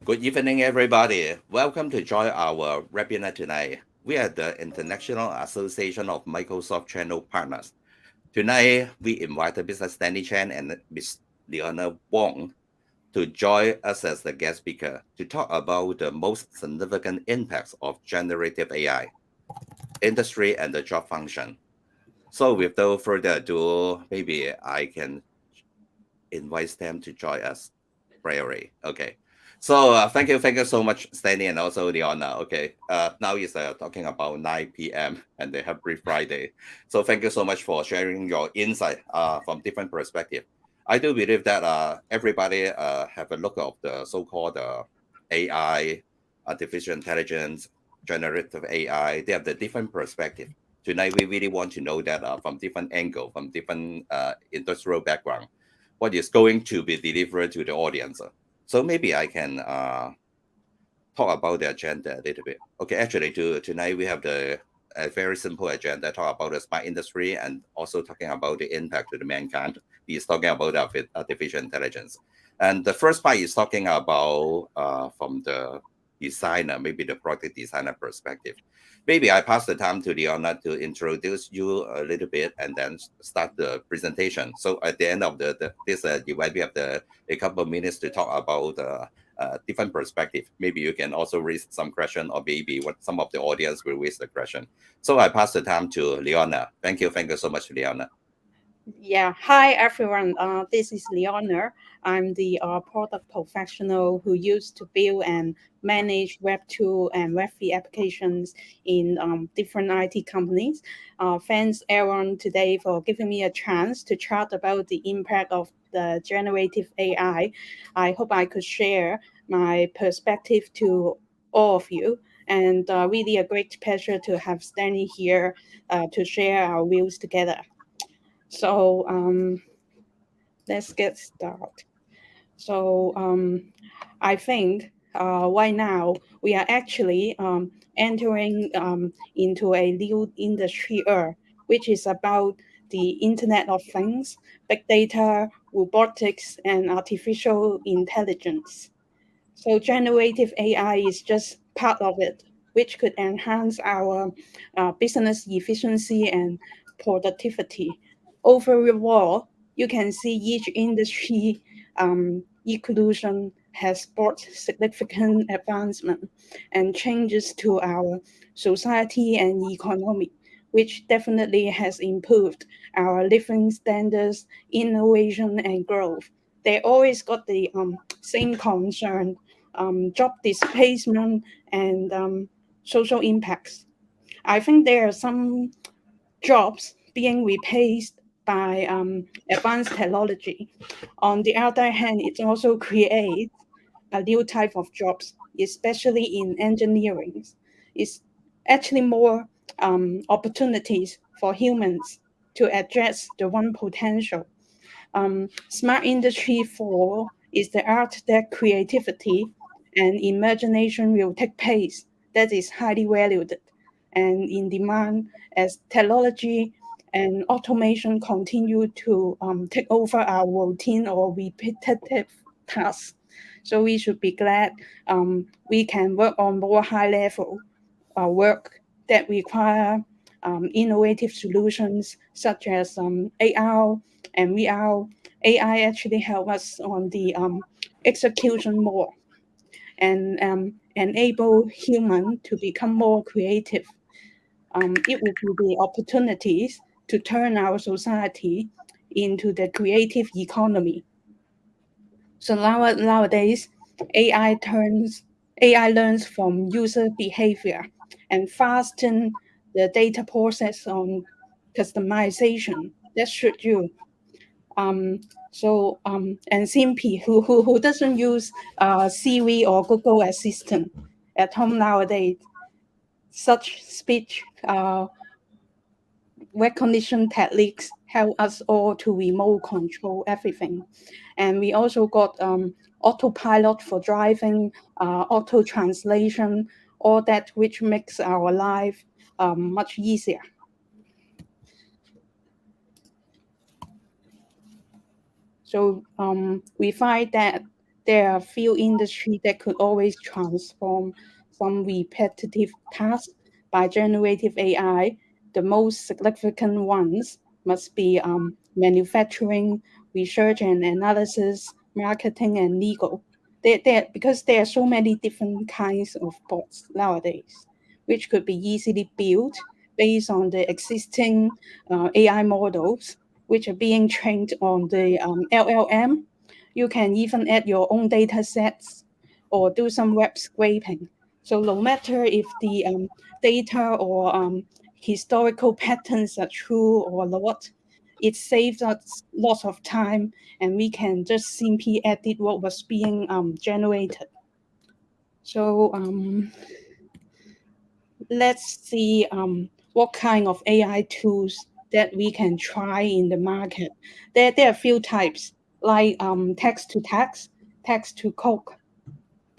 Good evening, everybody. Welcome to join our webinar tonight. We are the International Association of Microsoft Channel Partners. Tonight, we invited Mr. Stanley Chan and Ms. Leona Wong to join us as the guest speaker to talk about the most significant impacts of generative AI, industry, and the job function. So without further ado, maybe I can invite them to join us priority. Okay. So thank you so much, Stanley, and also Leona. Okay. Now is talking about 9 p.m. and the Happy Friday. So thank you so much for sharing your insight from different perspective. I do believe that everybody have a look of the so-called AI, artificial intelligence, generative AI. They have the different perspective. Tonight, we really want to know that from different angle, from different industrial background, what is going to be delivered to the audience. So maybe I can talk about the agenda a little bit. Okay, actually, tonight we have a very simple agenda, talk about the smart industry and also talking about the impact to the mankind. He's talking about artificial intelligence. And the first part is talking about from the designer, maybe the product designer perspective. Maybe I pass the time to Leona to introduce you a little bit and then start the presentation. So at the end of this event, we have a couple of minutes to talk about different perspective. Maybe you can also raise some question, or maybe what some of the audience will raise the question. So I pass the time to Leona. Thank you so much, Leona. Yeah, hi everyone. This is Leona. I'm the product professional who used to build and manage Web 2 and Web 3 applications in different IT companies. Thanks everyone today for giving me a chance to chat about the impact of the generative AI. I hope I could share my perspective to all of you. And really a great pleasure to have Stanley here to share our views together. So let's get started. So I think right now we are actually entering into a new industry era, which is about the Internet of Things, big data, robotics, and artificial intelligence. So generative AI is just part of it, which could enhance our business efficiency and productivity. Overall, you can see each industry inclusion has brought significant advancement and changes to our society and economy, which definitely has improved our living standards, innovation, and growth. They always got the same concern, job displacement, and social impacts. I think there are some jobs being replaced by advanced technology. On the other hand, it also creates a new type of jobs, especially in engineering. It's actually more opportunities for humans to address the one potential. Smart Industry 4 is the art that creativity and imagination will take place that is highly valued and in demand as technology and automation continue to take over our routine or repetitive tasks. So we should be glad we can work on more high level work that require innovative solutions such as AR and VR. AI actually help us on the execution more and enable human to become more creative. It will be the opportunities to turn our society into the creative economy. So nowadays, AI turns AI learns from user behavior and fasten the data process on customization that suit you. Um, and simply who doesn't use Siri or Google Assistant at home nowadays, such speech recognition techniques help us all to remote control everything. And we also got autopilot for driving, auto translation, all that which makes our life much easier. So we find that There are few industries that could always transform some repetitive tasks by generative AI. The most significant ones must be manufacturing, research and analysis, marketing, and legal. Because there are so many different kinds of bots nowadays, which could be easily built based on the existing AI models, which are being trained on the LLM. You can even add your own data sets or do some web scraping. So no matter if the data or historical patterns are true or not, it saves us lots of time and we can just simply edit what was being generated. So let's see what kind of AI tools that we can try in the market. There are a few types like text to code,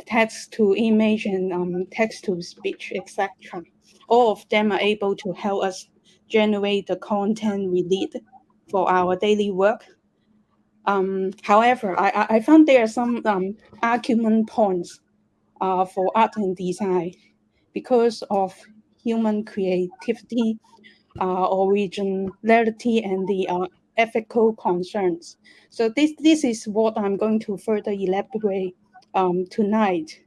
text to image, and text to speech, etc. All of them are able to help us generate the content we need for our daily work. However, I found there are some argument points for art and design because of human creativity, originality, and the ethical concerns. So this is what I'm going to further elaborate tonight.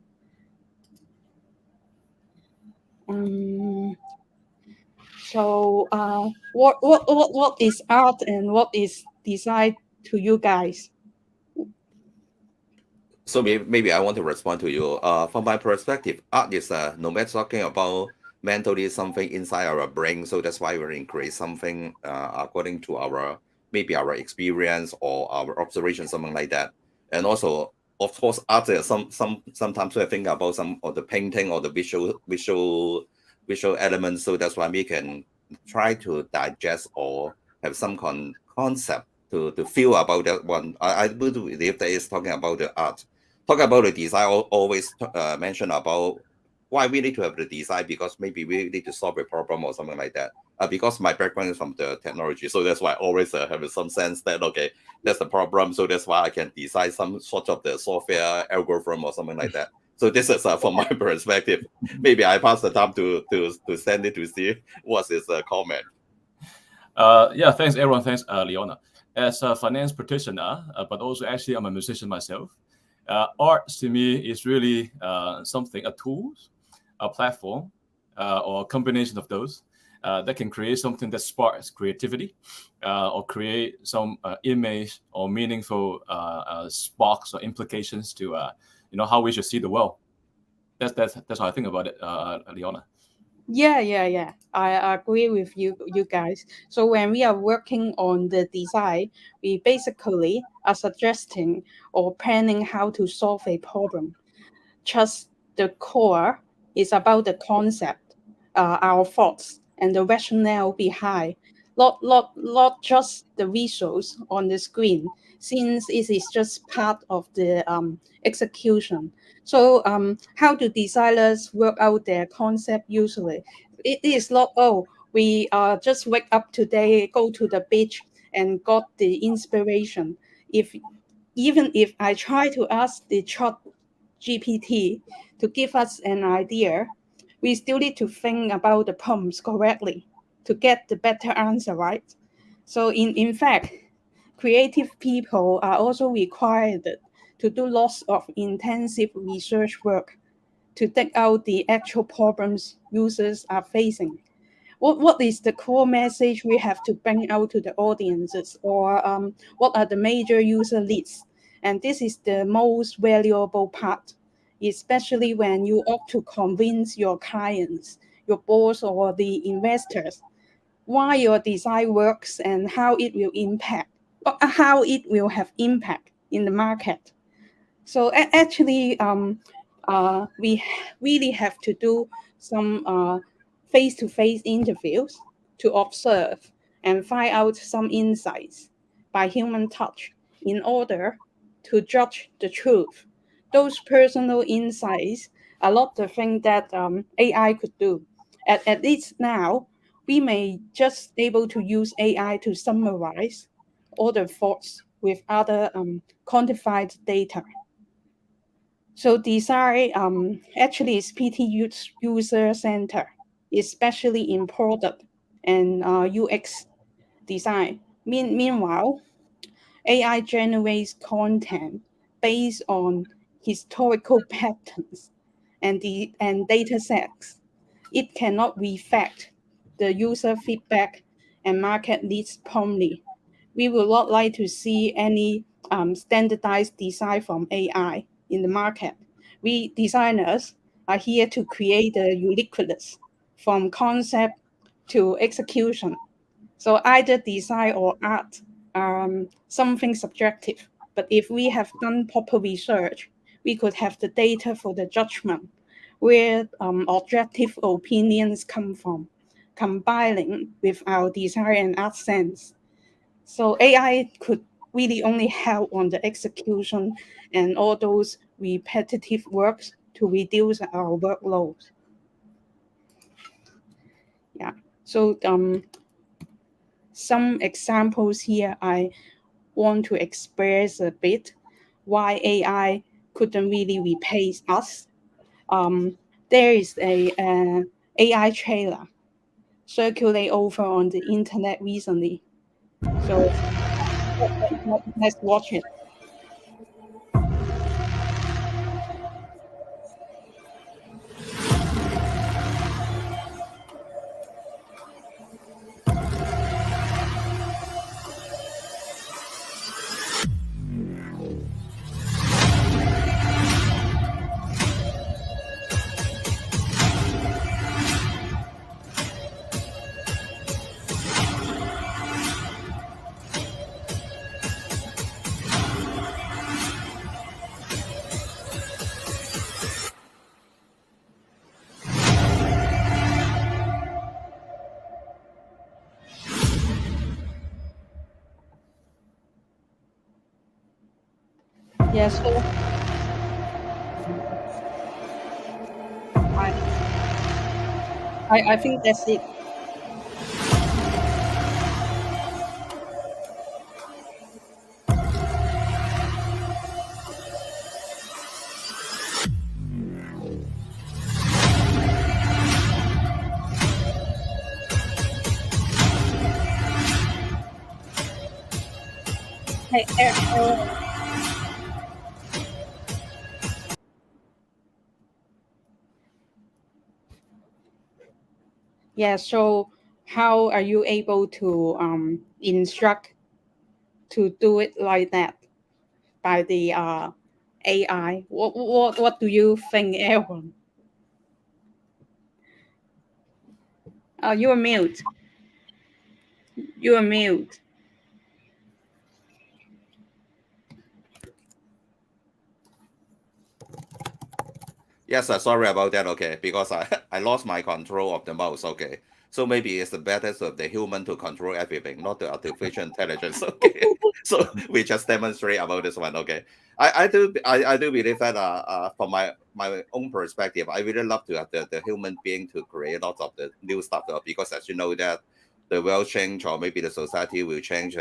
Um, what is art and what is design to you guys? So maybe I want to respond to you. From my perspective, art is no matter talking about mentally something inside our brain. So that's why we create something according to our maybe our experience or our observation, something like that. And also, of course, art is sometimes we think about some of the painting or the visual elements. So that's why we can try to digest or have some concept to feel about that one. I believe that is talking about the art. Talk about the design, always mention about why we need to have the design, because maybe we need to solve a problem or something like that. Because my background is from the technology, so that's why I always have some sense that okay, that's the problem. So that's why I can design some sort of the software algorithm or something like that. So this is from my perspective. Maybe I pass the time to Stanley to see what's his comment. Yeah, thanks everyone. Thanks, Leona. As a finance practitioner, but also actually I'm a musician myself. Art to me is really something, a tool, a platform, or a combination of those that can create something that sparks creativity, or create some image or meaningful sparks or implications to how we should see the world. That's how I think about it, Leona. Yeah. I agree with you guys. So when we are working on the design, we basically are suggesting or planning how to solve a problem. Just the core is about the concept, our thoughts, and the rationale behind. Not just the visuals on the screen, since it is just part of the execution. So, how do designers work out their concept usually? It is not, oh, we just wake up today, go to the beach, and got the inspiration. If Even if I try to ask the chat GPT to give us an idea, we still need to think about the prompts correctly to get the better answer, right? So in fact, creative people are also required to do lots of intensive research work to take out the actual problems users are facing. What is the core message we have to bring out to the audiences, or what are the major user needs? And this is the most valuable part, especially when you ought to convince your clients, your boss, or the investors why your design works and how it will have impact in the market. So actually, we really have to do some face-to-face interviews to observe and find out some insights by human touch in order to judge the truth. Those personal insights are not the thing that AI could do. At least now, we may just able to use AI to summarize all the thoughts with other quantified data. So design actually is pretty user center, especially in product and UX design. Meanwhile, AI generates content based on historical patterns and data sets. It cannot reflect the user feedback and market needs promptly. We would not like to see any standardized design from AI in the market. We designers are here to create the uniqueness from concept to execution. So either design or art are something subjective. But if we have done proper research, we could have the data for the judgment where objective opinions come from, combining with our design and art sense. So AI could really only help on the execution and all those repetitive works to reduce our workload. Yeah. So some examples here I want to express a bit why AI couldn't really replace us. There is a AI trailer circulate over on the internet recently. So let's watch it. Yeah, so I think that's it. Hey, yeah, so how are you able to instruct to do it like that by the AI? What do you think, Aaron? You're mute. You're mute. Yes, sorry about that. Okay, because I lost my control of the mouse. Okay, so maybe it's better for the human to control everything, not the artificial intelligence. Okay, so we just demonstrate about this one. Okay, I do believe that from my own perspective, I really love to have the human being to create lots of the new stuff because as you know that the world change or maybe the society will change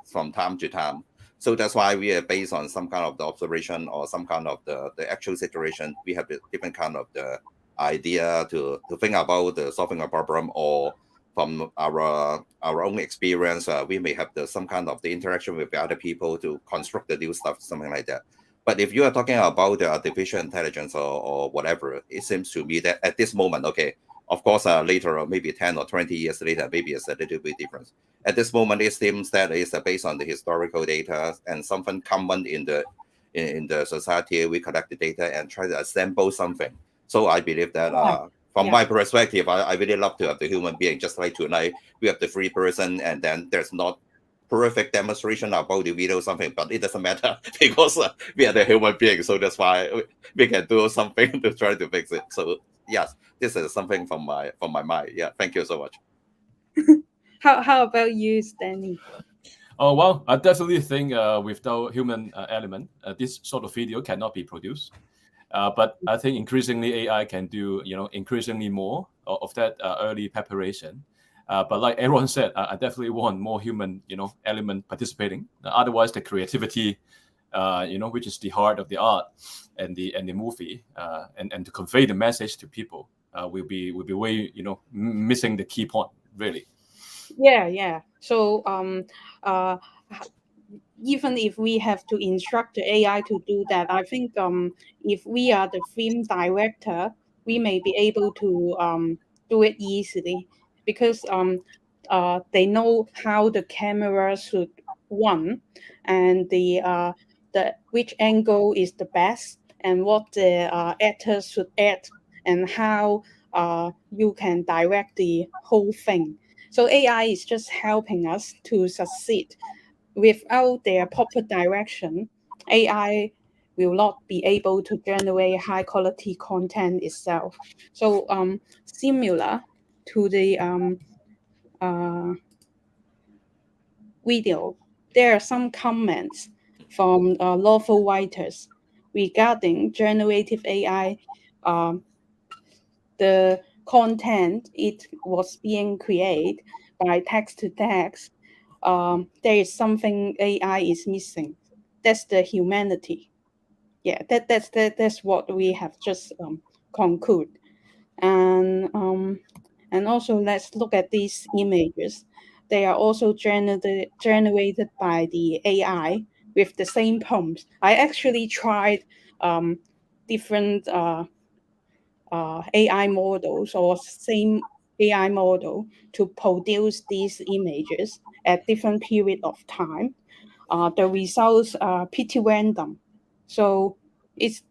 from time to time. So that's why we are based on some kind of the observation or some kind of the actual situation. We have a different kind of the idea to think about the solving a problem, or from our own experience, we may have some kind of the interaction with the other people to construct the new stuff, something like that. But if you are talking about the artificial intelligence or whatever, it seems to me that at this moment, okay, of course, later, or maybe 10 or 20 years later, maybe it's a little bit different. At this moment, it seems that it's based on the historical data and something common in the society. We collect the data and try to assemble something. So I believe that from my perspective, I really love to have the human being. Just like tonight, we have the free person, and then there's not perfect demonstration about the video something, but it doesn't matter because we are the human being. So that's why we can do something to try to fix it. So yes, this is something from my mind. Yeah, thank you so much. How about you, Stanley? Oh, well, I definitely think without human element, this sort of video cannot be produced. But I think increasingly AI can do, increasingly more of that early preparation. But like everyone said, I definitely want more human, element participating. Otherwise, the creativity which is the heart of the art and the movie, and to convey the message to people, will be way, missing the key point, really. Yeah. So even if we have to instruct the AI to do that, I think if we are the film director, we may be able to do it easily, because they know how the camera should run, and the which angle is the best, and what the actors should act, and how you can direct the whole thing. So AI is just helping us to succeed. Without their proper direction, AI will not be able to generate high quality content itself. So similar to the video, there are some comments from lawful writers regarding generative AI. The content it was being created by text to text, there is something AI is missing. That's the humanity. Yeah, that's what we have just concluded. And also let's look at these images. They are also generated by the AI with the same prompts. I actually tried different AI models or same AI model to produce these images at different period of time. The results are pretty random, so it's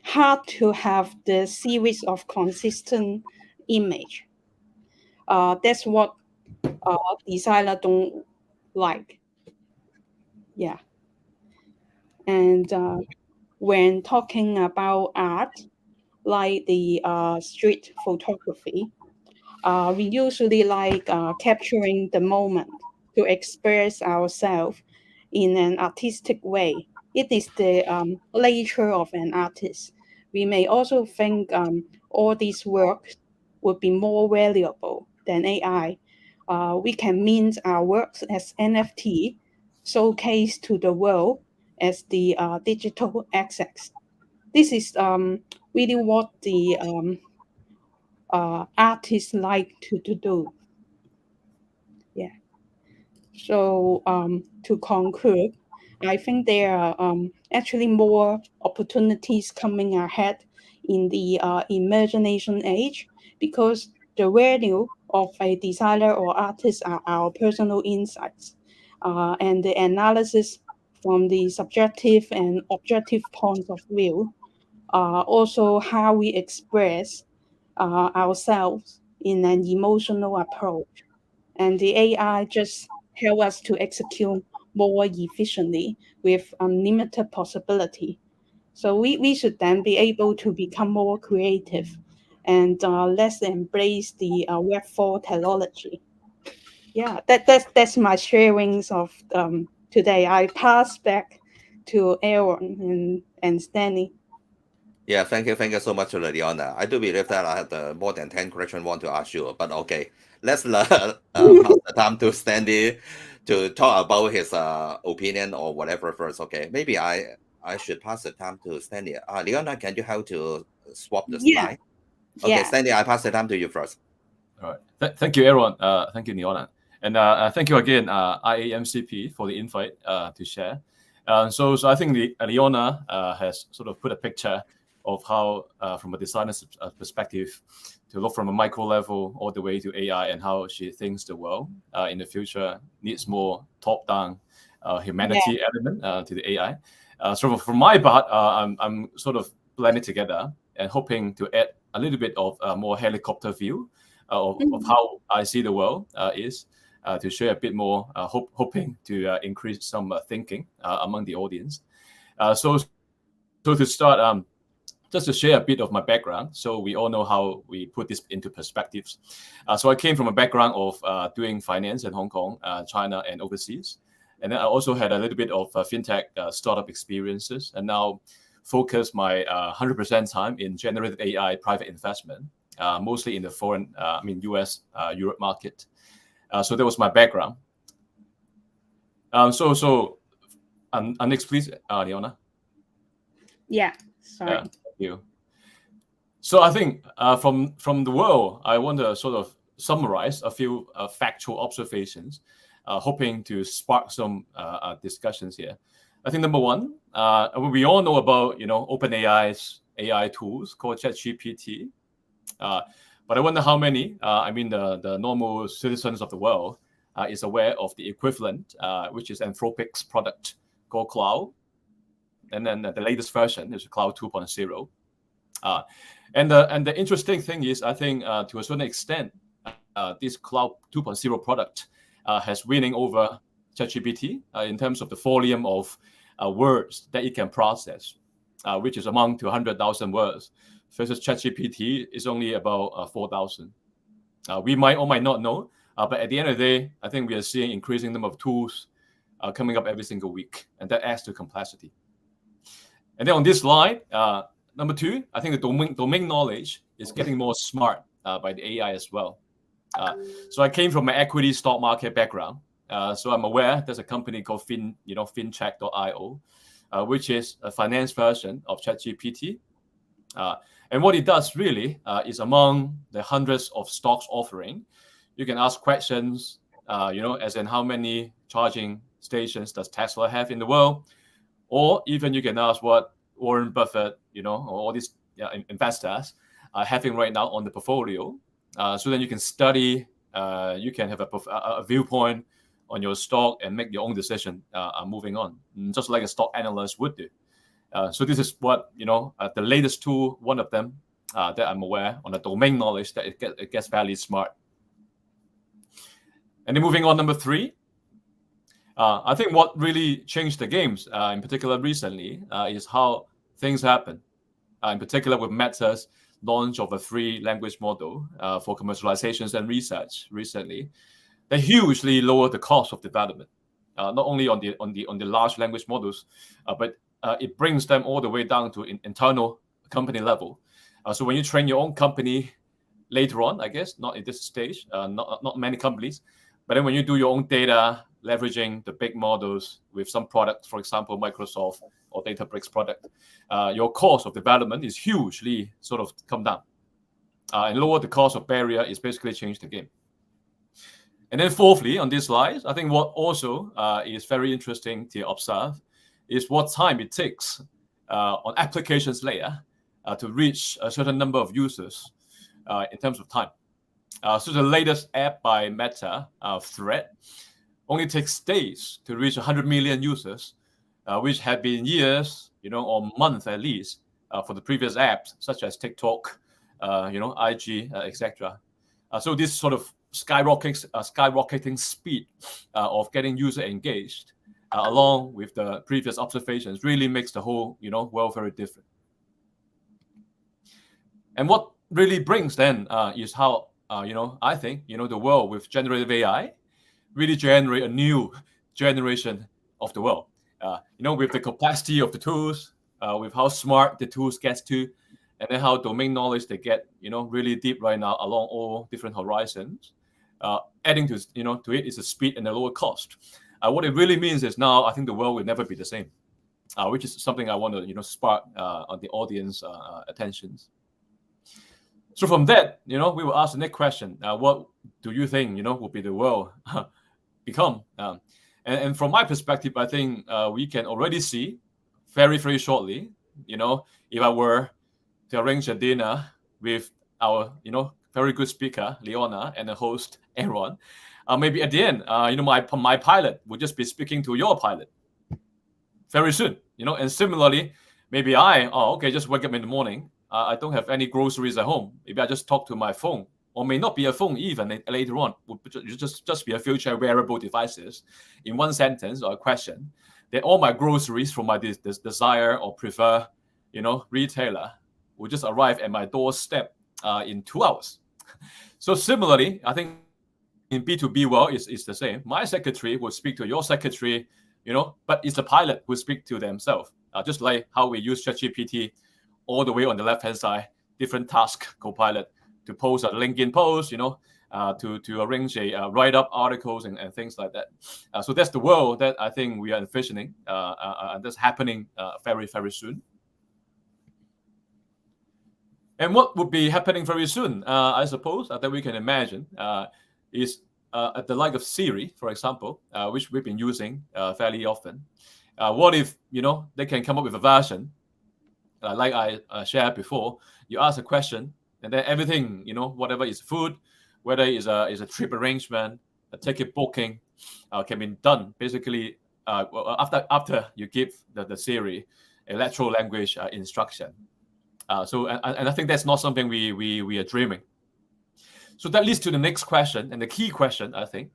hard to have the series of consistent image. That's what designer don't like. Yeah, and when talking about art, like the street photography, we usually like capturing the moment to express ourselves in an artistic way. It is the nature of an artist. We may also think all these works would be more valuable than AI. We can mint our works as NFT, showcase to the world as the digital assets. This is really what the artists like to do. Yeah. So to conclude, I think there are actually more opportunities coming ahead in the imagination age, because the value of a designer or artist are our personal insights, and the analysis from the subjective and objective points of view, also how we express ourselves in an emotional approach. And the AI just help us to execute more efficiently with unlimited possibility. So we should then be able to become more creative, and let's embrace the Web4 technology. Yeah, that's my sharings of today. I pass back to Aaron and Stanley. Yeah, thank you so much, Leona. I do believe that I have more than 10 questions I want to ask you, but okay, let's pass the time to Stanley to talk about his opinion or whatever first. Okay, maybe I should pass the time to Stanley. Leona, can you help to swap the Yeah. slide? Okay, Stanley, I pass the time to you first. All right. Thank you, everyone. Thank you, Leona. And thank you again, IAMCP, for the invite to share. So I think Leona has sort of put a picture of how, from a designer's perspective, to look from a micro level all the way to AI, and how she thinks the world in the future needs more top-down humanity element to the AI. So from my part, I'm sort of blending together and hoping to add a little bit of a more helicopter view of how I see the world is, to share a bit more, hoping to increase some thinking among the audience. So to start, just to share a bit of my background, so we all know how we put this into perspectives. So I came from a background of doing finance in Hong Kong, China, and overseas. And then I also had a little bit of fintech startup experiences, and now focus my 100% time in generative AI private investment, mostly in the foreign, US, Europe market. So that was my background. So Next, please, Leona. Yeah, sorry. Thank you. So I think from the world, I want to sort of summarize a few factual observations, hoping to spark some discussions here. I think number one, we all know about OpenAI's AI tools called ChatGPT, but I wonder how many, the normal citizens of the world is aware of the equivalent, which is Anthropic's product called Cloud, and then the latest version is Cloud 2.0. And the interesting thing is, I think to a certain extent, this Cloud 2.0 product has winning over ChatGPT in terms of the volume of words that it can process, which is among 200,000 words, versus ChatGPT is only about 4,000. We might or might not know, but at the end of the day, I think we are seeing increasing number of tools coming up every single week, and that adds to complexity. And then on this slide, number two, I think the domain knowledge is getting more smart by the AI as well. So I came from an equity stock market background, so I'm aware there's a company called fincheck.io, which is a finance version of ChatGPT. And what it does really is among the hundreds of stocks offering, you can ask questions, as in how many charging stations does Tesla have in the world, or even you can ask what Warren Buffett, or all these investors are having right now on the portfolio. So then you can study, you can have a viewpoint on your stock and make your own decision moving on, just like a stock analyst would do. So this is what, the latest tool, one of them that I'm aware on the domain knowledge that it gets fairly smart. And then moving on, number three, I think what really changed the games, in particular recently, is how things happen. In particular with Meta's launch of a free language model for commercializations and research recently, they hugely lowered the cost of development, not only on the large language models, but it brings them all the way down to internal company level. So when you train your own company later on, I guess, not at this stage, not many companies, but then when you do your own data, leveraging the big models with some products, for example, Microsoft or Databricks product, your cost of development is hugely sort of come down. And lower the cost of barrier is basically changed the game. And then fourthly, on this slide, I think what also is very interesting to observe is what time it takes on applications layer to reach a certain number of users in terms of time. So the latest app by Meta, Thread, only takes days to reach 100 million users, which had been years, or months at least, for the previous apps such as TikTok, IG, etc. So this sort of skyrocketing speed of getting user engaged, along with the previous observations, really makes the whole world very different. And what really brings then is how I think the world with generative AI really generate a new generation of the world. With the capacity of the tools, with how smart the tools get to, and then how domain knowledge they get, really deep right now along all different horizons. Adding to it is the speed and the lower cost. What it really means is now I think the world will never be the same, which is something I want to spark on the audience attentions. So from that, we will ask the next question. What do you think, will be the world become? And from my perspective, I think we can already see very, very shortly, if I were to arrange a dinner with our, very good speaker, Leona, and the host, Aaron, maybe at the end, my pilot will just be speaking to your pilot very soon, and similarly, maybe just wake up in the morning. I don't have any groceries at home. Maybe I just talk to my phone, or may not be a phone even later on. Would just be a future wearable devices in one sentence or a question. That all my groceries from my desire or prefer, retailer will just arrive at my doorstep in 2 hours. So similarly, I think in B2B world is the same. My secretary will speak to your secretary, but it's the pilot who speak to themselves. Just like how we use ChatGPT all the way on the left-hand side, different task co-pilot to post a LinkedIn post, to arrange a write up articles and things like that. So that's the world that I think we are envisioning, and that's happening very, very soon. And what would be happening very soon, I suppose, that we can imagine is at the like of Siri, for example, which we've been using fairly often. What if, they can come up with a version, like I shared before, you ask a question, and then everything, whatever is food, whether it's a trip arrangement, a ticket booking, can be done basically after you give the Siri a natural language instruction. So I think that's not something we are dreaming. So that leads to the next question, and the key question, I think,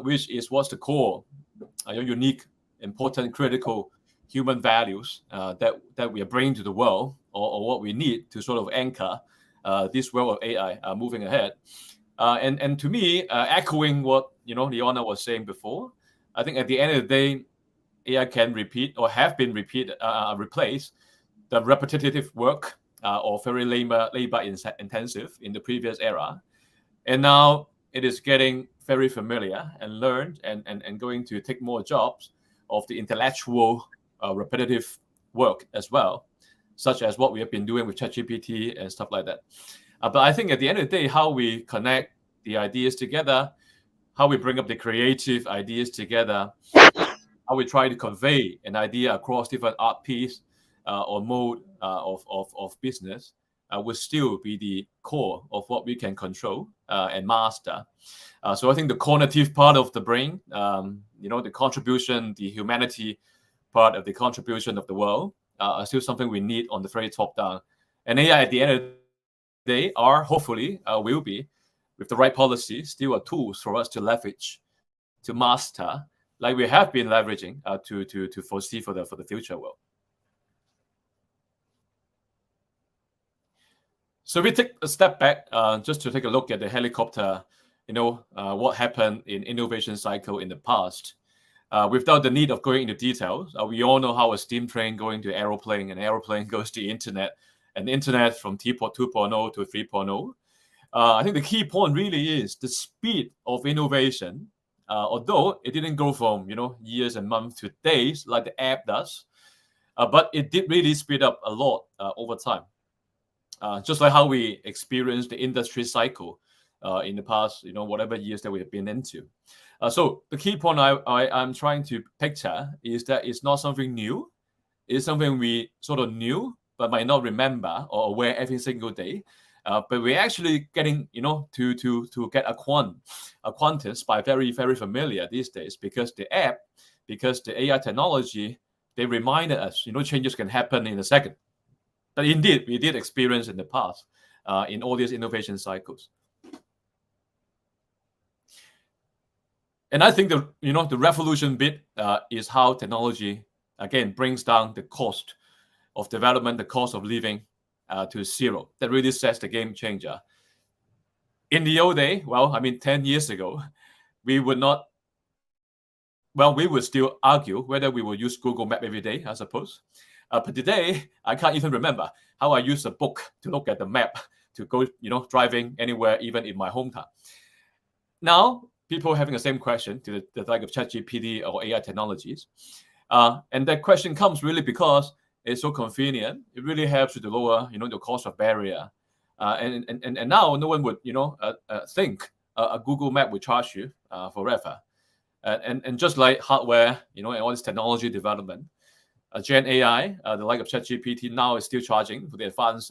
which is what's the core, your unique, important, critical human values that we are bringing to the world, or what we need to sort of anchor this world of AI moving ahead. And to me, echoing what Leona was saying before, I think at the end of the day, AI can repeat or have been replaced the repetitive work or very labor intensive in the previous era, and now it is getting very familiar and learned and going to take more jobs of the intellectual repetitive work as well, such as what we have been doing with ChatGPT and stuff like that. But I think at the end of the day, how we connect the ideas together, how we bring up the creative ideas together, how we try to convey an idea across different art piece or mode of business will still be the core of what we can control and master. So I think the cognitive part of the brain, the contribution, the humanity part of the contribution of the world are still something we need on the very top down. And AI at the end of the day are hopefully will be, with the right policy, still a tools for us to leverage, to master, like we have been leveraging to foresee for the future world. So we take a step back just to take a look at the helicopter, what happened in innovation cycle in the past. Without the need of going into details, we all know how a steam train going to aeroplane, and aeroplane goes to internet, and internet from 2.0 to 3.0. I think the key point really is the speed of innovation. Although it didn't go from years and months to days like the app does, but it did really speed up a lot over time. Just like how we experienced the industry cycle in the past, whatever years that we have been into. So the key point I'm trying to picture is that it's not something new. It's something we sort of knew, but might not remember or aware every single day. But we're actually getting, to get acquainted by very, very familiar these days, because the app, because the AI technology, they reminded us, changes can happen in a second. But indeed, we did experience in the past in all these innovation cycles. And I think the revolution bit is how technology, again, brings down the cost of development, the cost of living to zero. That really sets the game changer. In the old day, 10 years ago, we would still argue whether we will use Google Map every day, I suppose. But today, I can't even remember how I use a book to look at the map to go, driving anywhere, even in my hometown. Now, people are having the same question to the like of ChatGPT or AI technologies. And that question comes really because it's so convenient. It really helps you to lower, the cost of barrier. And now no one would, think a Google Map would charge you forever. And just like hardware, and all this technology development, Gen AI, the like of ChatGPT now is still charging for the advanced,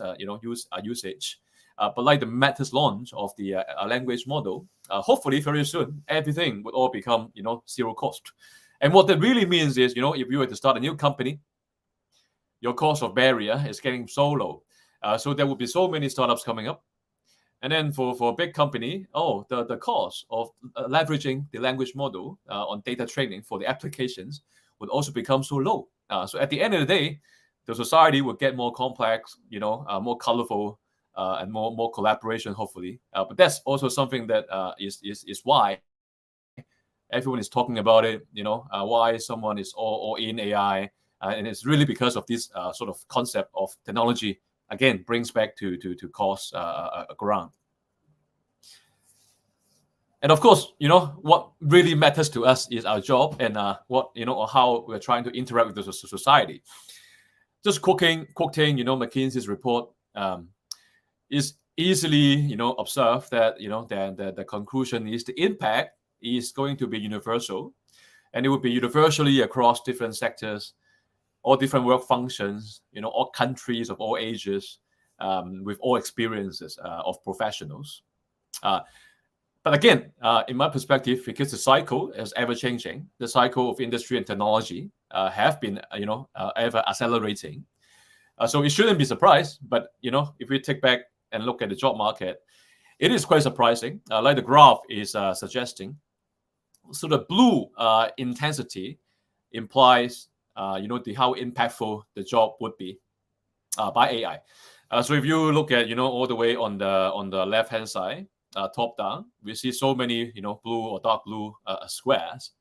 usage. But like the Meta's launch of the language model, hopefully very soon, everything would all become, zero cost. And what that really means is, if you were to start a new company, your cost of barrier is getting so low. So there will be so many startups coming up. And then for a big company, the cost of leveraging the language model on data training for the applications would also become so low. So at the end of the day, the society will get more complex, more colorful, and more collaboration, hopefully. But that's also something that is why everyone is talking about it, why someone is all in AI. And it's really because of this sort of concept of technology, again, brings back to cost ground. And of course, what really matters to us is our job and what or how we're trying to interact with the society. Just quoting McKinsey's report, is easily observed that the conclusion is the impact is going to be universal, and it will be universally across different sectors, all different work functions, all countries of all ages, with all experiences of professionals. But again, in my perspective, because the cycle is ever changing, the cycle of industry and technology have been ever accelerating. So it shouldn't be surprised. But if we take back and look at the job market, it is quite surprising. Like the graph is suggesting. So the blue intensity implies how impactful the job would be by AI. So if you look at all the way on the left hand side, top down, we see so many blue or dark blue squares,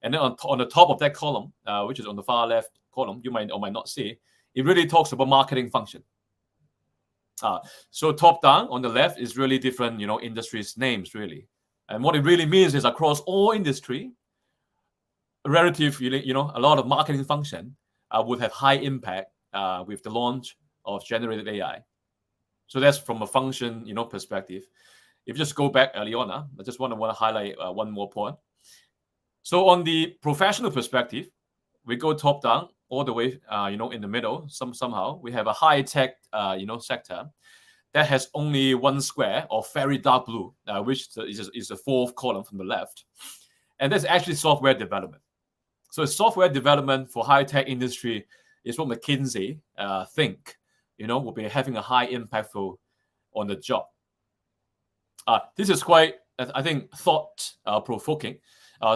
and then on the top of that column, which is on the far left column, you might or might not see, it really talks about marketing function. So top down on the left is really different industries names really, and what it really means is across all industry, relatively a lot of marketing function would have high impact with the launch of generative AI. So that's from a function perspective. If you just go back, Leona, I just want to highlight one more point. So on the professional perspective, we go top down all the way, in the middle. Somehow we have a high tech, sector that has only one square of very dark blue, which is the fourth column from the left, and that's actually software development. So software development for high tech industry is what McKinsey think, will be having a high impactful on the job. This is quite, I think, thought provoking,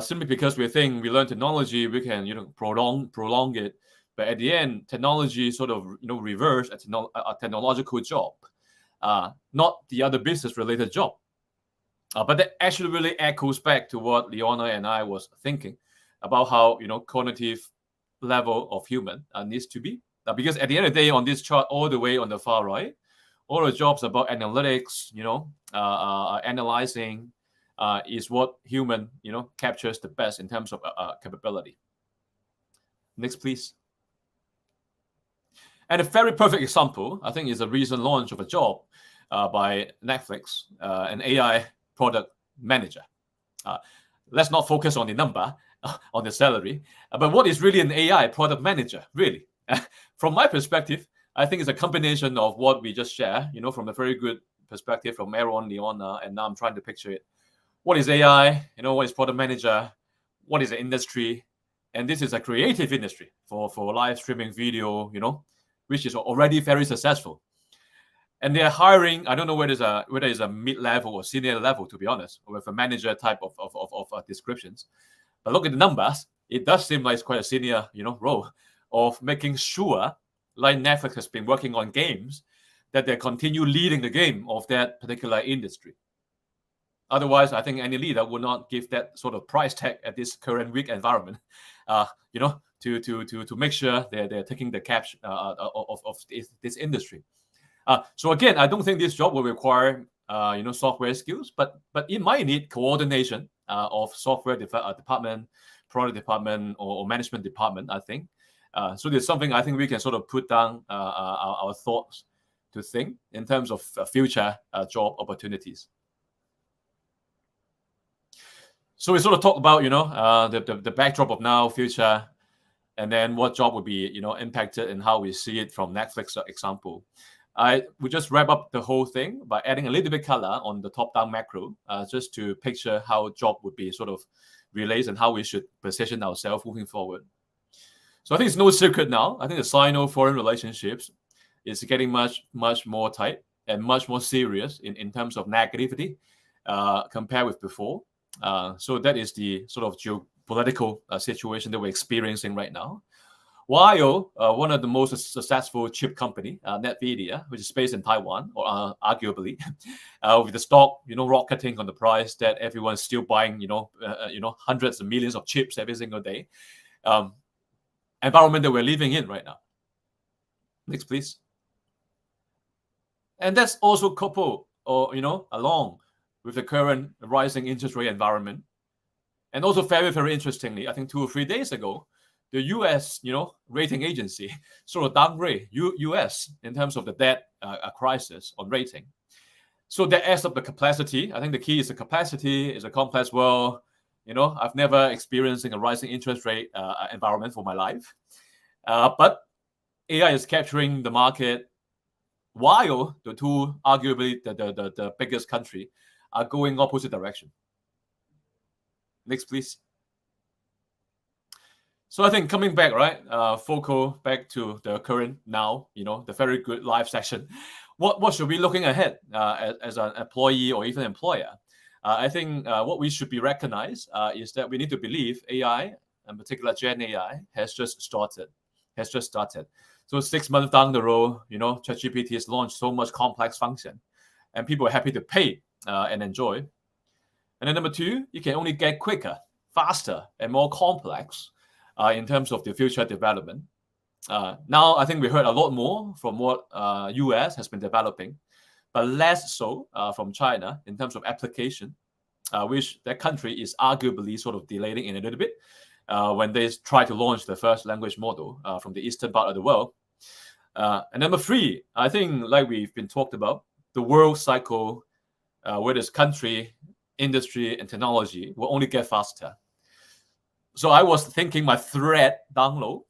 simply because we think we learn technology, we can prolong it, but at the end, technology sort of reverse a technological job, not the other business related job. But that actually really echoes back to what Leona and I was thinking about how cognitive level of human needs to be, because at the end of the day, on this chart all the way on the far right, all the jobs about analytics, analyzing, is what human, captures the best in terms of capability. Next, please. And a very perfect example, I think, is a recent launch of a job by Netflix, an AI product manager. Let's not focus on the number, on the salary, but what is really an AI product manager, really? From my perspective, I think it's a combination of what we just shared, from a very good perspective from Aaron, Leona, and now I'm trying to picture it. What is AI? What is product manager? What is the industry? And this is a creative industry for live streaming video, which is already very successful. And they're hiring, I don't know whether it's a mid-level or senior level, to be honest, with a manager type of descriptions. But look at the numbers, it does seem like it's quite a senior, role of making sure, like Netflix has been working on games, that they continue leading the game of that particular industry. Otherwise, I think any leader would not give that sort of price tag at this current weak environment, to make sure they're taking the catch of this industry. So again, I don't think this job will require software skills, but it might need coordination of software department, product department, or management department, I think. So there's something I think we can sort of put down our thoughts to think in terms of future job opportunities. So we sort of talk about the backdrop of now, future, and then what job would be impacted and how we see it from Netflix example. I would just wrap up the whole thing by adding a little bit color on the top-down macro, just to picture how job would be sort of related and how we should position ourselves moving forward. So I think it's no secret now. I think the Sino-foreign relationships is getting much more tight and much more serious in terms of negativity compared with before. So that is the sort of geopolitical situation that we're experiencing right now. While one of the most successful chip company, NVIDIA, which is based in Taiwan, or arguably, with the stock, rocketing on the price that everyone's still buying, hundreds of millions of chips every single day. Environment that we're living in right now. Next, please. And that's also coupled, or along with the current rising interest rate environment. And also very, very interestingly, I think 2 or 3 days ago, the US, rating agency sort of downgrade US in terms of the debt crisis on rating. So that adds up the complexity. I think the key is the capacity. It's a complex world. I've never experienced a rising interest rate environment for my life. But AI is capturing the market while the two, arguably the biggest country, are going opposite direction. Next, please. So I think coming back, right, focal back to the current now, the very good live session. What should we be looking ahead as an employee or even employer? I think what we should be recognized is that we need to believe AI, in particular Gen AI, has just started. So 6 months down the road, ChatGPT has launched so much complex function, and people are happy to pay and enjoy. And then number two, you can only get quicker, faster, and more complex in terms of the future development. Now, I think we heard a lot more from what US has been developing, but less so from China in terms of application, which that country is arguably sort of delaying in a little bit when they try to launch the first language model from the eastern part of the world. And number three, I think, like we've been talked about, the world cycle, where this country, industry, and technology will only get faster. So I was thinking my thread download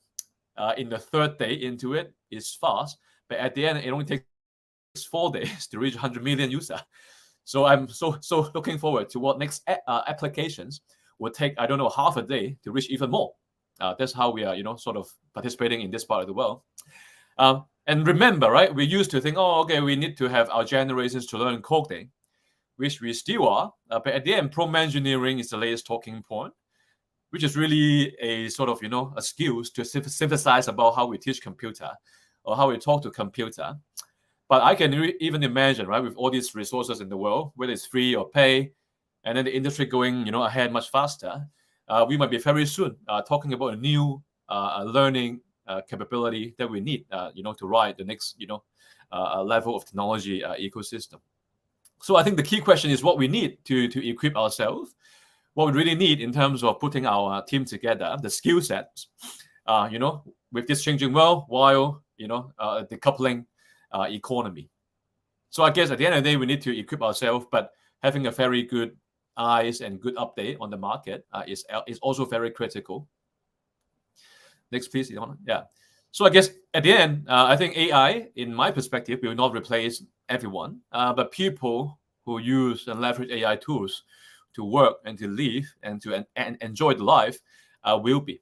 in the third day into it is fast, but at the end, it only takes 4 days to reach 100 million users. So I'm so looking forward to what next applications will take, I don't know, half a day to reach even more. That's how we are, sort of participating in this part of the world. And remember, right, we used to think, okay, we need to have our generations to learn coding, which we still are. But at the end, prompt engineering is the latest talking point, which is really a sort of, a skills to synthesize about how we teach computer or how we talk to computer. But I can even imagine, right, with all these resources in the world, whether it's free or pay, and then the industry going, ahead much faster, we might be very soon talking about a new learning capability that we need, to ride the next, level of technology ecosystem. So I think the key question is what we need to equip ourselves, what we really need in terms of putting our team together, the skill sets, with this changing world, while, decoupling economy. So I guess at the end of the day, we need to equip ourselves, but having a very good eyes and good update on the market is also very critical. Next, please. Yeah. So I guess at the end, I think AI, in my perspective, will not replace everyone, but people who use and leverage AI tools to work and to live and to enjoy the life will be.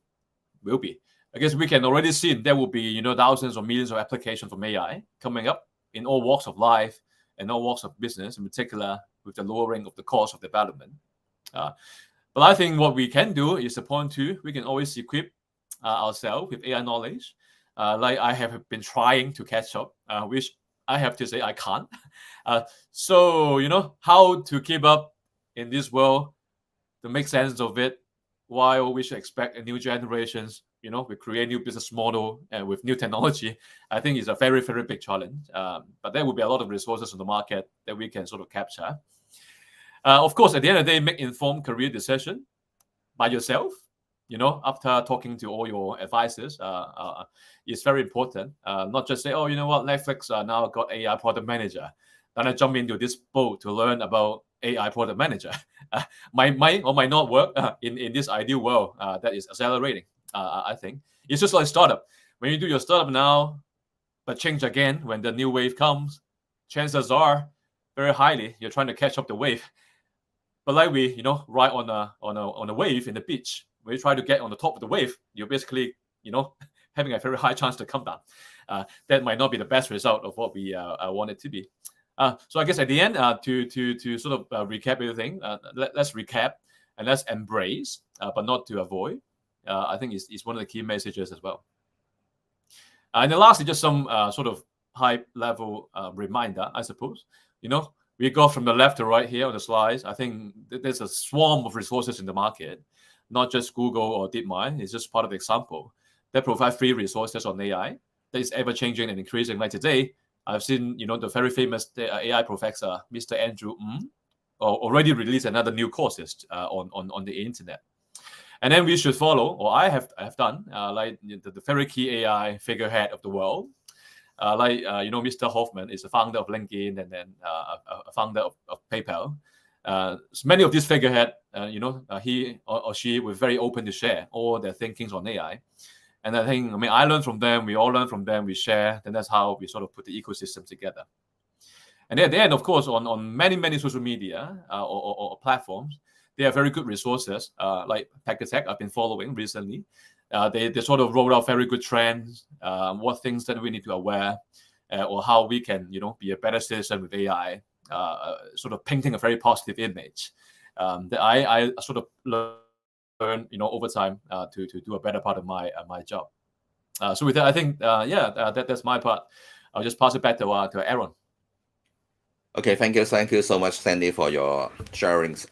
I guess we can already see there will be, thousands or millions of applications from AI coming up in all walks of life and all walks of business, in particular with the lowering of the cost of development. But I think what we can do is point two, we can always equip ourselves with AI knowledge. Like I have been trying to catch up, which I have to say I can't. So, how to keep up in this world, to make sense of it, while we should expect a new generations, we create new business model and with new technology, I think is a very, very big challenge. But there will be a lot of resources in the market that we can sort of capture. Of course, at the end of the day, make informed career decision by yourself, after talking to all your advisors, is very important. Not just say, Netflix now got AI product manager. Then I jump into this boat to learn about AI product manager. Might or might not work in this ideal world that is accelerating. I think it's just like startup. When you do your startup now, but change again when the new wave comes, chances are very highly you're trying to catch up the wave. But like we, ride on a wave in the beach, when you try to get on the top of the wave, you're basically, having a very high chance to come down. That might not be the best result of what we want it to be. So I guess at the end, to sort of recap everything, let's recap and let's embrace, but not to avoid. I think is one of the key messages as well. And then lastly, just some sort of high level reminder, I suppose. We go from the left to right here on the slides. I think there's a swarm of resources in the market, not just Google or DeepMind. It's just part of the example that provide free resources on AI that is ever changing and increasing. Like today, I've seen, the very famous AI professor, Mr. Andrew Ng, already released another new courses on the internet. And then we should follow, or I have done, like the very key AI figurehead of the world. Mr. Hoffman is the founder of LinkedIn and then a founder of PayPal. So many of these figurehead, he or she were very open to share all their thinkings on AI. And I learn from them, we all learn from them, we share, and that's how we sort of put the ecosystem together. And at the end, of course, on many social media or platforms, they are very good resources, like Tech I've been following recently. They sort of rolled out very good trends, what things that we need to aware, or how we can, be a better citizen with AI, sort of painting a very positive image that I sort of learn, over time to do a better part of my job. So with that, I think, that's my part. I'll just pass it back to Aaron. Okay, thank you so much, Stanley, for your sharings.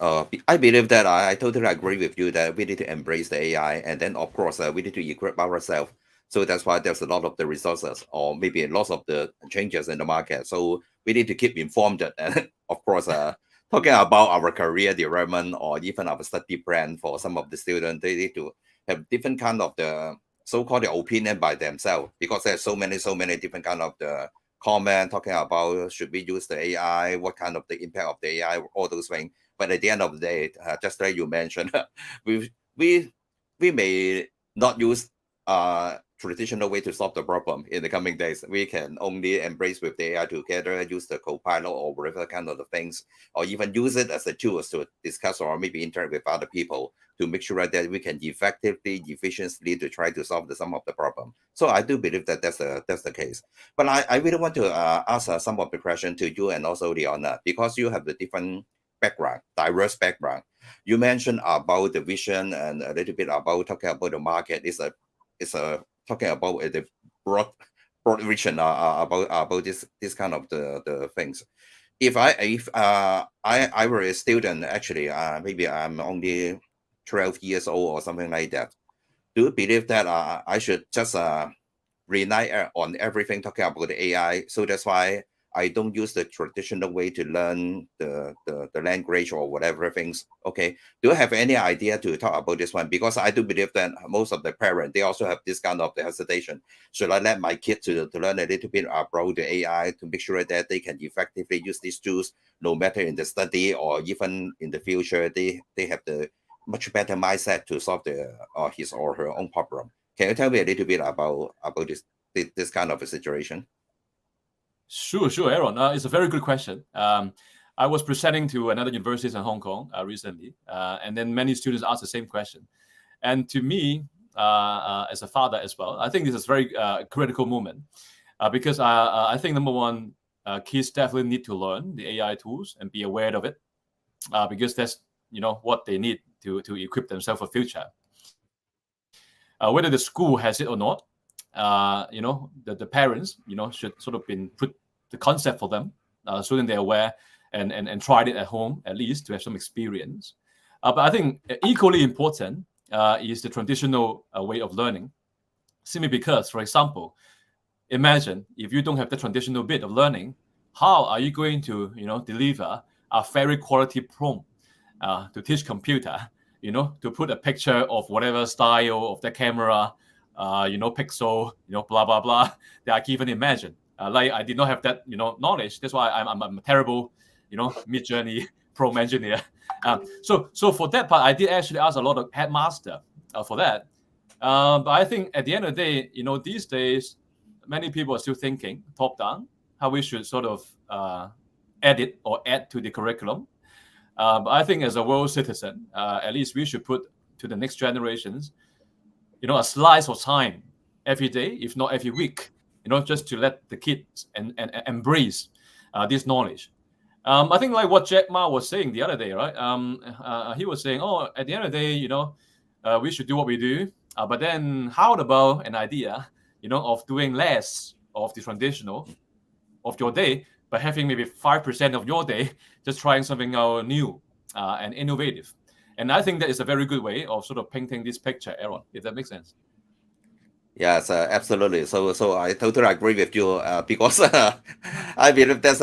I believe that I totally agree with you that we need to embrace the AI, and then of course we need to equip ourselves. So that's why there's a lot of the resources, or maybe lots of the changes in the market. So we need to keep informed, and of course, talking about our career development or even our study plan for some of the students, they need to have different kind of the so-called opinion by themselves, because there's so many different kind of the comment talking about should we use the AI, what kind of the impact of the AI, all those things. But at the end of the day, just like you mentioned, we may not use traditional way to solve the problem in the coming days. We can only embrace with the AI together, use the co-pilot or whatever kind of the things, or even use it as a tool to discuss or maybe interact with other people to make sure that we can effectively, efficiently to try to solve some of the problem. So I do believe that that's the case. But I really want to ask some of the question to you and also Leona, because you have the different background, diverse background. You mentioned about the vision and a little bit about talking about the market. It's a talking about the broad vision about this kind of the things. If I were a student, actually, maybe I'm only 12 years old or something like that. Do you believe that I should just rely on everything talking about the AI? So that's why I don't use the traditional way to learn the language or whatever things. Okay. Do you have any idea to talk about this one? Because I do believe that most of the parents, they also have this kind of the hesitation. Should I let my kid to learn a little bit about the AI to make sure that they can effectively use these tools, no matter in the study or even in the future, they have the much better mindset to solve his or her own problem. Can you tell me a little bit about this kind of a situation? Sure, Aaron. It's a very good question. I was presenting to another university in Hong Kong recently, and then many students asked the same question. And to me, as a father as well, I think this is a very critical moment because I think number one, kids definitely need to learn the AI tools and be aware of it because that's what they need to equip themselves for future. Whether the school has it or not, the parents, should sort of put the concept for them so that they're aware and tried it at home at least to have some experience. But I think equally important is the traditional way of learning, simply because, for example, imagine if you don't have the traditional bit of learning, how are you going to deliver a very quality prompt to teach computer, to put a picture of whatever style of the camera, pixel, blah, blah, blah, that I can even imagine. Like I did not have that, knowledge. That's why I'm a terrible, mid-journey prompt engineer. So for that part, I did actually ask a lot of headmaster for that. But I think at the end of the day, these days, many people are still thinking top down, how we should sort of edit or add to the curriculum. But I think as a world citizen, at least we should put to the next generations, a slice of time every day, if not every week, just to let the kids and embrace this knowledge. I think like what Jack Ma was saying the other day, right? He was saying, at the end of the day, we should do what we do. But then how about an idea, of doing less of the traditional of your day, but having maybe 5% of your day just trying something new and innovative. And I think that is a very good way of sort of painting this picture, Aaron, if that makes sense. Yes, absolutely. So I totally agree with you because I believe that's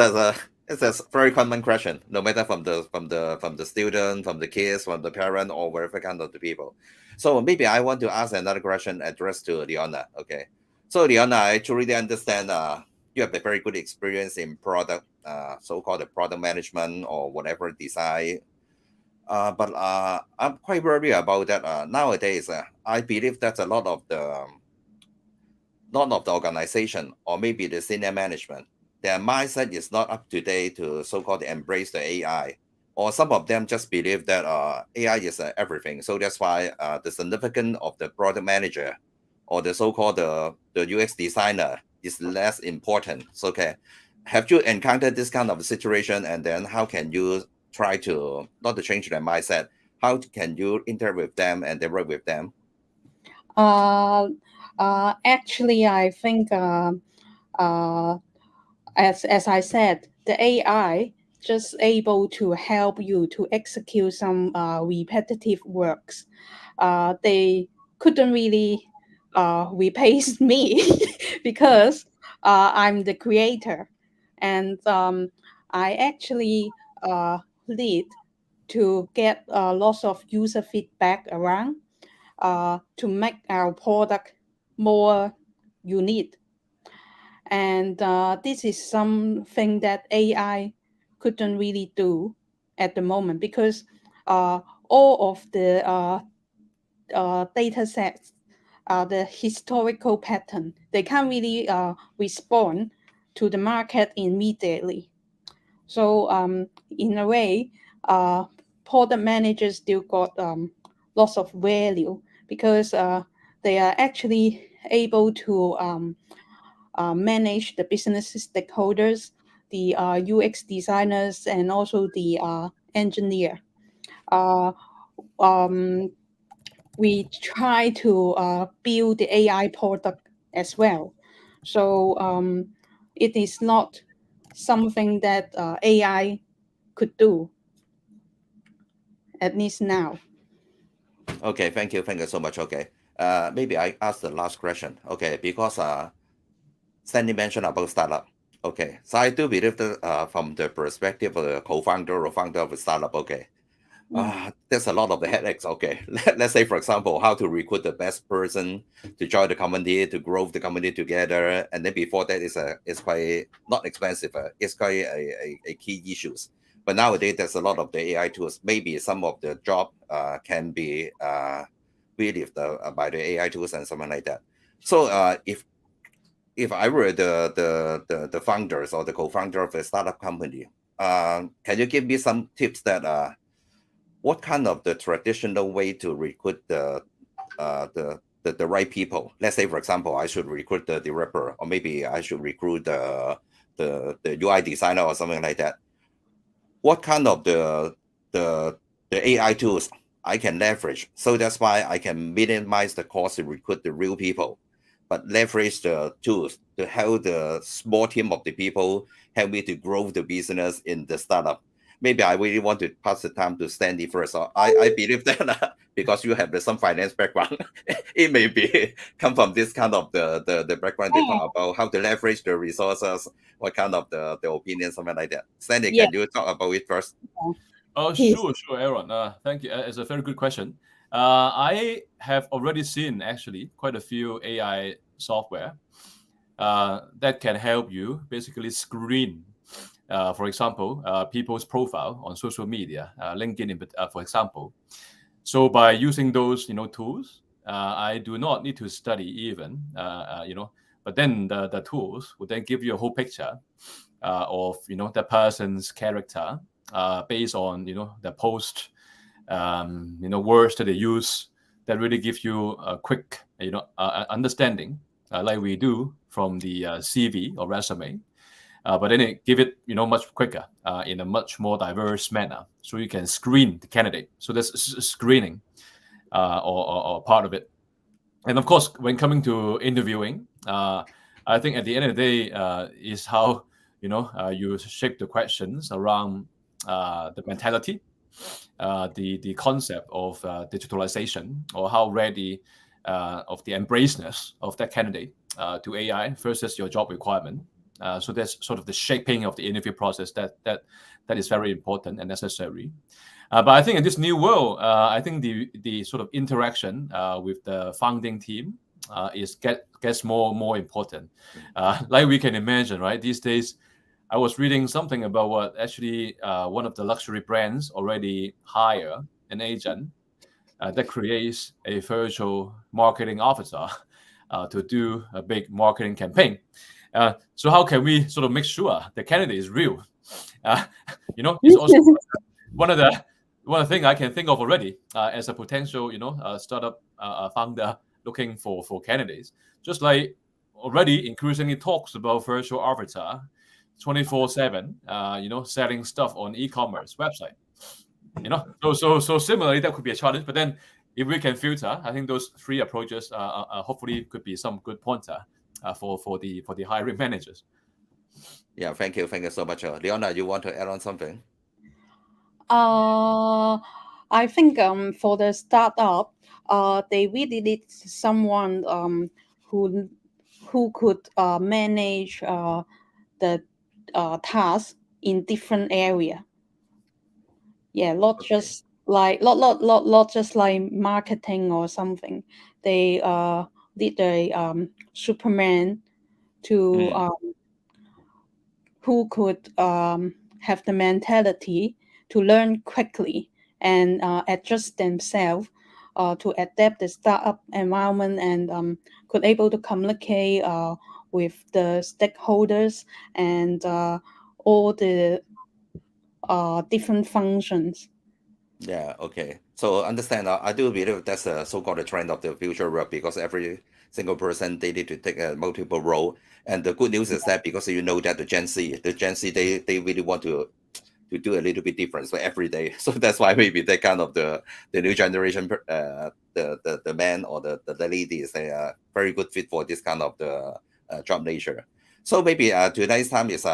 It's a very common question, no matter from the student, from the kids, from the parent, or whatever kind of the people. So maybe I want to ask another question addressed to Leona. Okay. So Leona, I truly understand you have a very good experience in product, so-called the product management or whatever design. But I'm quite worried about that. Nowadays, I believe that a lot of the organization or maybe the senior management, their mindset is not up to date to so-called embrace the AI, or some of them just believe that AI is everything. So that's why the significance of the product manager or the so-called the UX designer is less important. So okay, have you encountered this kind of situation, and then how can you try to not to change their mindset? How can you interact with them and they work with them? Actually, I think uh, as I said, the AI just able to help you to execute some repetitive works. They couldn't really replace me because I'm the creator, and I actually lead to get lots of user feedback around to make our product more unique. And this is something that AI couldn't really do at the moment because all of the data sets, the historical pattern, they can't really respond to the market immediately. So in a way, product managers still got lots of value because they are actually able to manage the business stakeholders, the UX designers, and also the engineer. Uh, um, we try to build the AI product as well. So it is not something that AI could do, at least now. Okay, thank you so much. Okay, maybe I ask the last question. Okay, because Stanley mentioned about startup. Okay, so I do believe that from the perspective of the co-founder or founder of a startup, okay, there's a lot of the headaches. Okay, let's say for example, how to recruit the best person to join the company, to grow the company together, and then before that is quite not expensive. It's quite a key issues. But nowadays there's a lot of the AI tools. Maybe some of the job can be relieved by the AI tools and something like that. So if I were the founders or the co-founder of a startup company, can you give me some tips that what kind of the traditional way to recruit the right people? Let's say, for example, I should recruit the developer, or maybe I should recruit the UI designer or something like that. What kind of the AI tools I can leverage? So that's why I can minimize the cost to recruit the real people, but leverage the tools to help the small team of the people help me to grow the business in the startup. Maybe I really want to pass the time to Stanley first. So I believe that because you have some finance background, it may be come from this kind of the background they talk about how to leverage the resources, what kind of the opinion, something like that. Stanley, Yeah. can you talk about it first? Oh, sure, Aaron. Thank you. It's a very good question. I have already seen actually quite a few AI software that can help you basically screen, for example, people's profile on social media, LinkedIn, for example. So by using those, tools, I do not need to study even, but then the tools would then give you a whole picture of, the person's character based on, the post, words that they use that really give you a quick, understanding, like we do from the CV or resume. But then it give it, much quicker in a much more diverse manner, so you can screen the candidate. So there's screening or part of it. And of course, when coming to interviewing, I think at the end of the day is how you shape the questions around the mentality, the concept of digitalization, or how ready of the embraceness of that candidate to AI versus your job requirement. So that's sort of the shaping of the interview process that is very important and necessary. But I think in this new world, I think the sort of interaction with the founding team gets more important. Like we can imagine, right? These days, I was reading something about what actually one of the luxury brands already hire an agent that creates a virtual marketing officer to do a big marketing campaign. So how can we sort of make sure the candidate is real? It's also one of the things I can think of already as a potential, startup founder looking for candidates. Just like already increasingly talks about virtual avatar 24/7, selling stuff on e-commerce website. So similarly, that could be a challenge. But then, if we can filter, I think those three approaches hopefully could be some good pointer for the hiring managers. Yeah, thank you so much. Leona, you want to add on something? I think for the startup, they really need someone who could manage the tasks in different area. Yeah, not just like not just like marketing or something. They need a Superman to who could have the mentality to learn quickly and adjust themselves to adapt the startup environment and could able to communicate with the stakeholders and all the different functions. Yeah, okay. So understand, I do believe that's a so-called trend of the future work, because every single person, they need to take a multiple role. And the good news is that because that the Gen Z, they really want to do a little bit different so every day. So that's why maybe they kind of the new generation, the men or the ladies, they are very good fit for this kind of the job nature. So maybe today's time is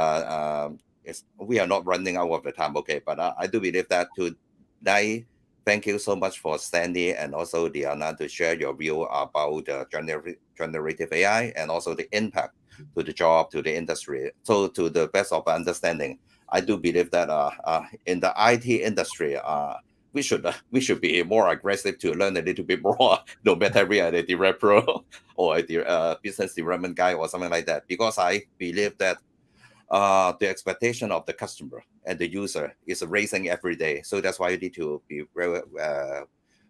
we are not running out of the time, okay? But I do believe that today, thank you so much for Stanley and also Leona to share your view about generative AI and also the impact to the job, to the industry. So to the best of our understanding, I do believe that in the IT industry, we should be more aggressive to learn a little bit more, no matter we are a developer or a business development guy or something like that, because I believe that the expectation of the customer and the user is raising every day. So that's why we need to be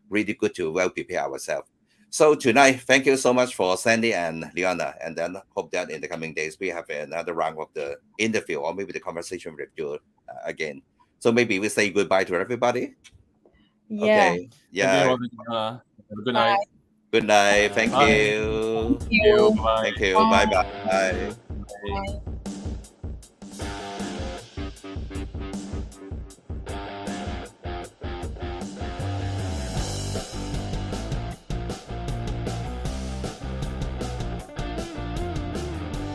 really good to well prepare ourselves. So tonight, thank you so much for Sandy and Leona, and then hope that in the coming days we have another round of the interview or maybe the conversation with you again. So maybe we say goodbye to everybody. Yeah. Okay. Yeah. Thank you. Have a good night. Good night. Thank Bye. you. Thank you. Bye. Thank you. Bye. Bye. Bye.